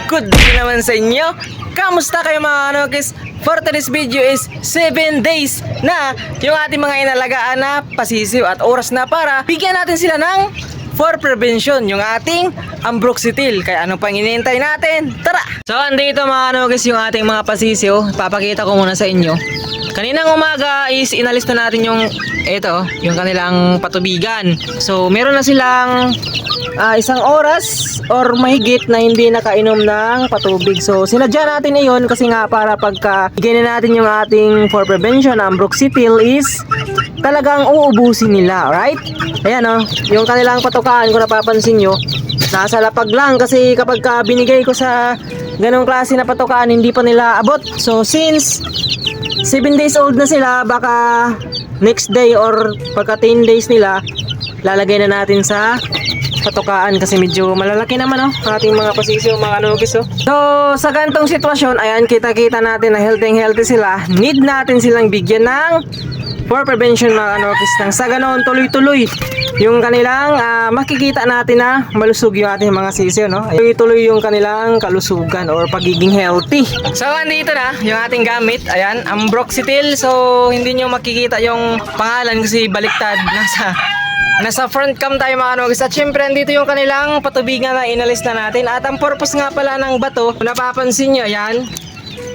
Good day naman sa inyo. Kamusta kayo mga kanokis? For today's video is 7 days na yung ating mga inalagaan na pasisiw at oras na para bigyan natin sila ng for prevention, yung ating ambroxetil. Kaya ano pang hinihintay natin? Tara! So andito mga kanokis yung ating mga pasisiw. Papakita ko muna sa inyo. Kaninang umaga is inalis na natin yung yung kanilang patubigan. So meron na silang isang oras or mahigit na hindi nakainom ng patubig. So sinadya natin iyon kasi nga para pagka bigyan na natin yung ating for prevention na ambroxetil is talagang uubusin nila, right? Ayan yung kanilang patukaan kung napapansin nyo, nasa lapag lang kasi kapag binigay ko sa ganong klase na patukaan hindi pa nila abot. So since 7 days old na sila, baka next day or pagka 10 days nila lalagay na natin sa patukaan kasi medyo malalaki naman ating mga pasisiw mga kanokis. So sa ganitong sitwasyon, ayan kita-kita natin na healthy sila. Need natin silang bigyan ng for prevention mga kanokis nang sa ganoon tuloy-tuloy yung kanilang makikita natin na malusog yung ating mga sisiw, tuloy-tuloy yung kanilang kalusugan or pagiging healthy. So andito na yung ating gamit, ayan, ambroxetil. So hindi nyo makikita yung pangalan kasi baliktad, nasa front cam tayo mga kanokis. At syempre andito yung kanilang patubigan na inalis na natin. At ang purpose nga pala ng bato, kung napapansin nyo, ayan,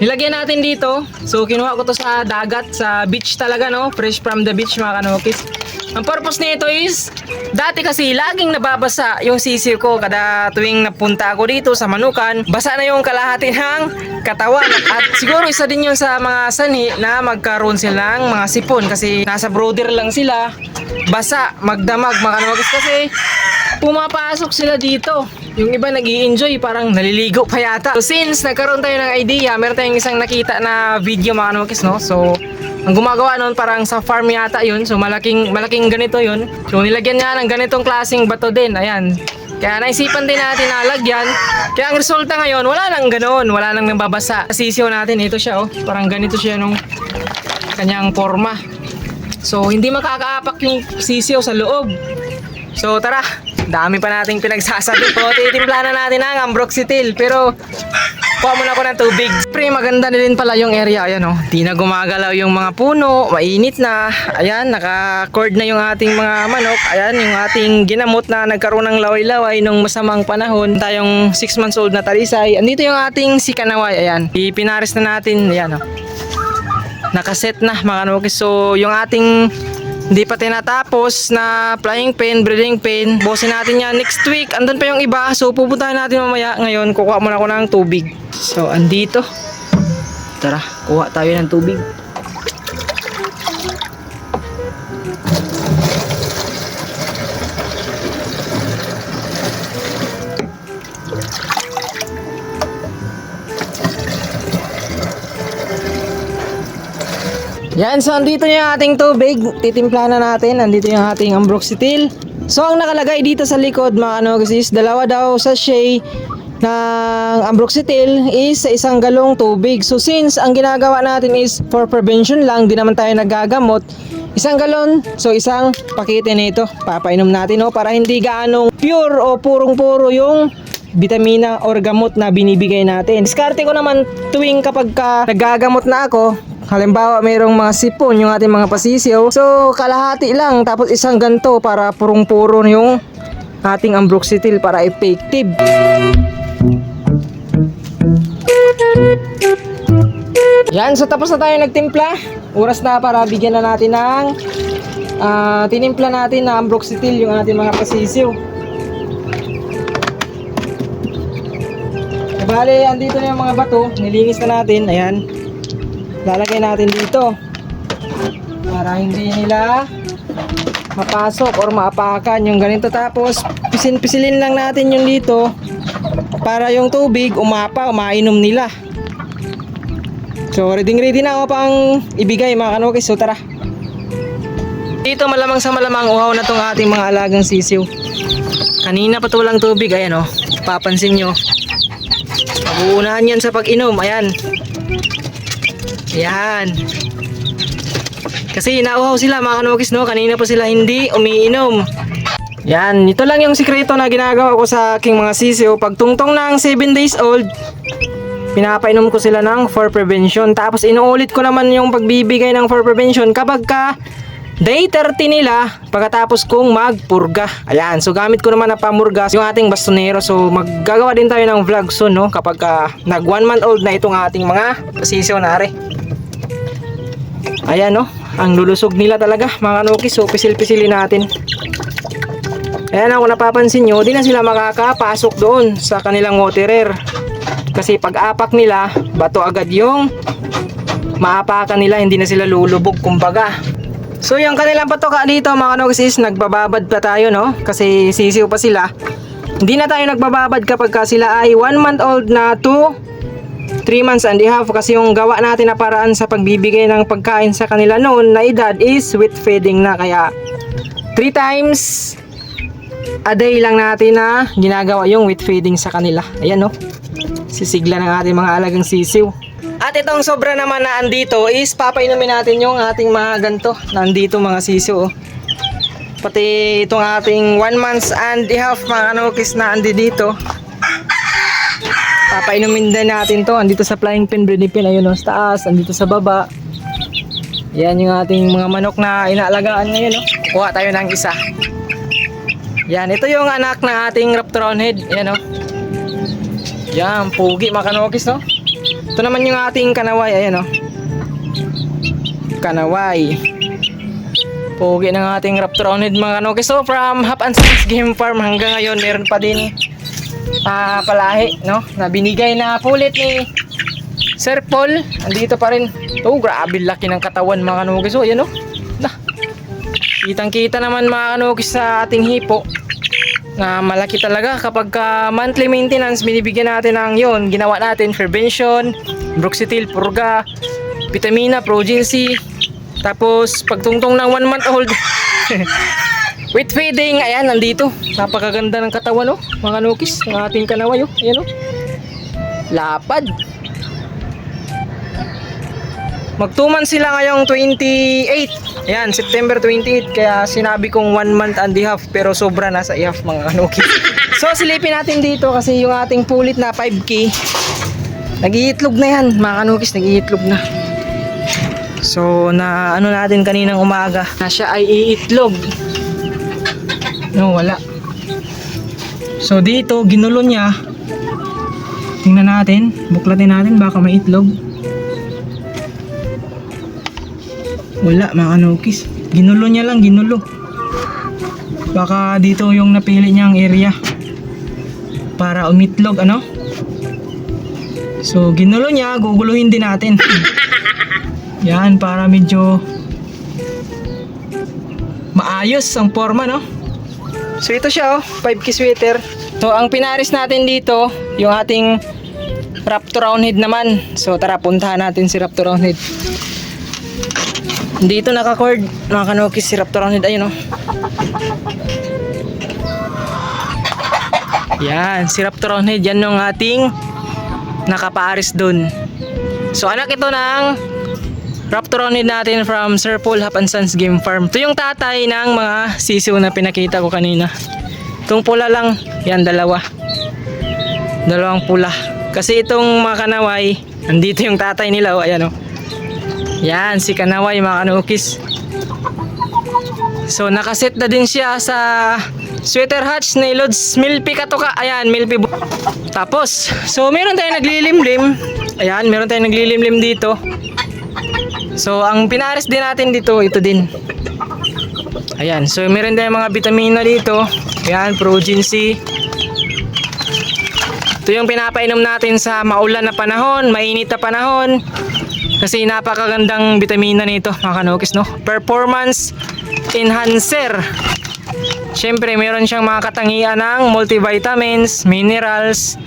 nilagyan natin dito. So kinuha ko to sa dagat, sa beach talaga, fresh from the beach mga kanokis. Ang purpose nito is, dati kasi laging nababasa yung sisiw ko kada tuwing napunta ako dito sa Manukan. Basa na yung kalahati ng katawan. At siguro isa din yun sa mga sanhi na magkaroon sila ng mga sipon kasi nasa brooder lang sila. Basa, magdamag mga kanokis kasi pumapasok sila dito. Yung iba nag-i-enjoy, parang naliligo pa yata. So since nagkaroon tayo ng idea, meron tayong isang nakita na video mga kanokis, So ang gumagawa nun parang sa farm yata yun. So malaking ganito yun. So nilagyan niya ng ganitong klaseng bato din. Ayan. Kaya naisipan din natin na lagyan. Kaya ang resulta ngayon, wala nang ganoon. Wala nang nababasa. Sisiyo natin, ito siya parang ganito siya nung kanyang forma. So hindi makakaapak yung sisiyo sa loob. So tara, dami pa nating pinagsasabi po. Titimpla na natin ang ambroxetil. Pero kuha muna ako ng tubig. Pre, maganda na din pala yung area. Ayan di na gumagalaw yung mga puno. Mainit na. Ayan, naka-cord na yung ating mga manok. Ayan, yung ating ginamot na nagkaroon ng laway-laway nung masamang panahon. Tayong 6 months old na talisay. Andito yung ating sikanaway. Ayan, ipinares na natin. Ayan nakaset na mga kanokis. So yung ating hindi pa tinatapos na flying pen, breeding pen, bosin natin yan next week. Andun pa yung iba. So pupuntahan natin mamaya. Ngayon kukuha muna ako ng tubig. So andito. Tara, kuha tayo ng tubig. Yan, so andito yung ating tubig. Titimpla na natin. Andito yung ating ambroxetil. So ang nakalagay dito sa likod mga kanokis is dalawa daw sachet ng ambroxetil is sa isang galong tubig. So since ang ginagawa natin is for prevention lang, di naman tayo nagagamot, isang galon, so isang pakete nito papainom natin para hindi gaanong pure o purong-puro yung vitamina or gamot na binibigay natin. Diskarte ko naman tuwing kapag nagagamot na ako. Halimbawa, mayroong mga sipon yung ating mga pasisiw. So, kalahati lang. Tapos isang ganto para purong-puro yung ating ambroxetil para effective. Yan, so tapos na tayo nagtimpla. Oras na para bigyan na natin ng tinimpla natin na ambroxetil yung ating mga pasisiw. Bale, andito na yung mga bato. Nilinis na natin. Ayan. Lalagay natin dito para hindi nila mapasok or maapakan yung ganito. Tapos pisilin lang natin yung dito para yung tubig umainom nila. So ready na ako pang ibigay mga kanokis. So tara, dito malamang sa malamang uhaw na tong ating mga alagang sisiw. Kanina pa to lang tubig. Ayan papansin nyo, pag-uunahan yan sa pag-inom. Ayan. Yan. Kasi nauhaw sila mga kanokis, kanina pa sila hindi umiinom. Yan, ito lang yung sikreto na ginagawa ko sa aking mga sisiw. Pag tungtong ng 7 days old, pinapainom ko sila ng for prevention. Tapos inuulit ko naman yung pagbibigay ng for prevention kapag ka day 30 nila pagkatapos kong magpurga. Ayan, so gamit ko naman na pamurga yung ating bastonero. So maggagawa din tayo ng vlog soon, no? Kapag nag 1 month old na itong ating mga sisiw na are. Ayan, no? Ang lulusog nila talaga mga kanukis. So pisil-pisilin natin. Ayan, kung napapansin nyo, di na sila makakapasok doon sa kanilang waterer. Kasi pag apak nila, bato agad yung maapakan nila, hindi na sila lulubog kumbaga. So yung kanilang patoka dito mga kanukis is nagbababad pa tayo, no? Kasi sisiw pa sila. Hindi na tayo nagbababad kapag sila ay 1 month old na to 3 months and a half. Kasi yung gawa natin na paraan sa pagbibigay ng pagkain sa kanila noon na edad is with feeding na. Kaya 3 times a day lang natin na ginagawa yung with feeding sa kanila. Ayan, no? Sisigla ng ating mga alagang sisiw. At itong sobra naman na andito is papainumin natin yung ating mga ganto. Nandito mga sisiw, oh. Pati itong ating 1 months and a half mga kanukis na andi dito. Papainumin din natin to. Andito sa flying pin, breeding pin, ayun, oh, sa taas, andito sa baba. Yan yung ating mga manok na inaalagaan ngayon, oh. Kuha tayo ng isa. Yan, ito yung anak ng ating Raptoron head. Yan, oh. Yan, pugi mga kanukis, no? Ito naman yung ating kanaway. Ayan, oh. Kanaway. Pugi ng ating Raptoron head mga kanukis. So from Hap and Sons Game Farm hanggang ngayon meron pa din palahi, no? Na binigay na pulit ni Sir Paul. Andito pa rin. Oh, grabe laki ng katawan mga kanukis. So ayan, oh. Nah. Kitang kita naman mga kanukis sa ating hipo na malaki talaga kapag monthly maintenance binibigyan natin ng yon. Ginawa natin prevention, broxetil, purga, vitamina, progency. Tapos pagtungtong ng 1 month old with feeding. Ayan, nandito. Napakaganda ng katawan, oh, mga nukis ng ating kanaway, oh. Ayan, oh. Lapad. Mag 2 months sila ngayong 28. Ayan, September 28. Kaya sinabi kong 1 month and a half. Pero sobra na sa half mga kanukis. So silipin natin dito kasi yung ating pulit na 5K nag-iitlog na yan mga kanukis. Nag-iitlog na. So na ano natin kaninang umaga na siya ay iitlog. No, wala. So dito ginulo niya. Tingnan natin. Buklatin natin baka may itlog. Wala mga kanukis. Ginulo niya lang, ginulo. Baka dito yung napili niyang area para umitlog, ano? So ginulo niya, guguluhin din natin. Yan, para medyo maayos ang forma, no? So ito siya, oh, 5K sweater. So ang pinaris natin dito, yung ating Raptoron head naman. So tara, puntahan natin si Raptoron head. Dito naka-cord mga kanukis si Raptoron head. Ayun, oh. Yan, si Raptoron head. Yan yung ating nakaparis dun. So anak ito ng Raptoron head natin from Sir Paul Hap and Sons Game Farm. Ito yung tatay ng mga sisiw na pinakita ko kanina. Itong pula lang, yan, dalawang pula. Kasi itong mga kanaway, andito yung tatay nila, oh. Ayan, oh. Yan, si kanaway mga kanukis. So nakaset na din siya sa sweater hatch ni Lods Milpi Katoka. Ayan, Milpi. Tapos, so meron tayong naglilimlim. Ayan, meron tayong naglilimlim dito. So ang pinares din natin dito, ito din. Ayan, so meron tayong mga vitamina dito. Ayan, progency. Ito yung pinapainom natin sa maulan na panahon, mainit na panahon. Kasi napakagandang vitamina nito mga kanukis, no? Performance enhancer. Siyempre meron siyang mga katangian ng multivitamins, minerals,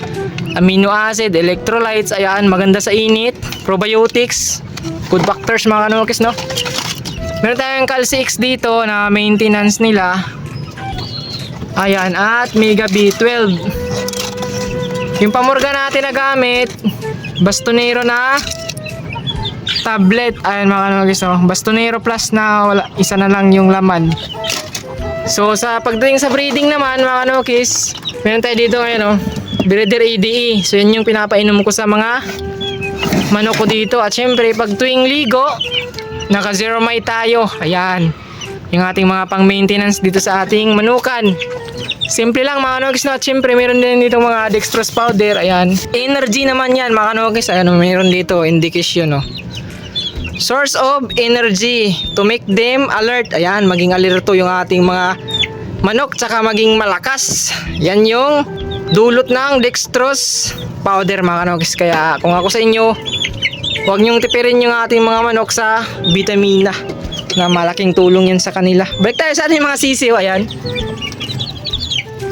amino acid, electrolytes. Ayan, maganda sa init, probiotics, good factors mga kanukis, no? Meron tayong Calci X dito na maintenance nila. Ayan, at Mega B12. Yung pamurga natin na gamit, bastonero na tablet. Ayan mga kanukis, no? Bastonero plus na wala, isa na lang yung laman. So sa pagdating sa breeding naman mga kanokis, meron tayo dito ngayon oh, Breeder ADE. So yun yung pinapainom ko sa mga manok ko dito. At syempre pag tuwing ligo, naka zero my tayo. Ayan, yung ating mga pang maintenance dito sa ating manukan. Simple lang mga kanokis, no? At syempre meron din dito mga dextrose powder. Ayan, energy naman yan mga kanokis. Ayan, meron dito indication no, source of energy to make them alert. Ayan, maging alerto yung ating mga manok tsaka maging malakas. Yan yung dulot ng dextrose powder mga kanokis. Kaya kung ako sa inyo, huwag nyong tipirin yung ating mga manok sa vitamina na malaking tulong yan sa kanila. Balik tayo sa ating mga sisiw. Ayan,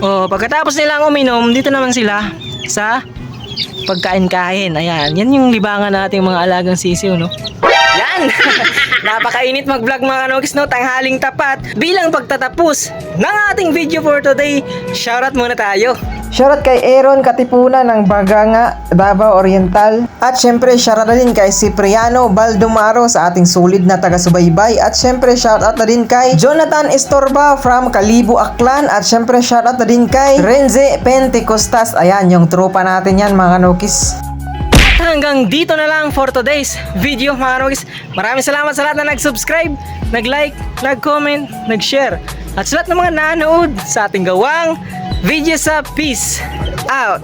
oh, pagkatapos nilang uminom, dito naman sila sa pagkain-kain. Ayan, yan yung libangan nating mga alagang sisiw no. Yan! Napakainit mag-vlog mga kanokis no, tanghaling tapat. Bilang pagtatapos ng ating video for today, shoutout muna tayo. Shoutout kay Aaron Katipunan ng Baganga, Davao Oriental. At syempre shoutout na din kay Cipriano Baldomaro sa ating sulit na taga-subaybay. At syempre shoutout na din kay Jonathan Estorba from Kalibo, Aklan. At syempre shoutout na din kay Renze Pentecostas. Ayan, yung tropa natin yan mga kanokis. Hanggang dito na lang for today's video mga kanokis. Maraming salamat sa lahat na nag-subscribe, nag-like, nag-comment, nag-share. At sa lahat ng mga nanood sa ating gawang video sa Peace Out!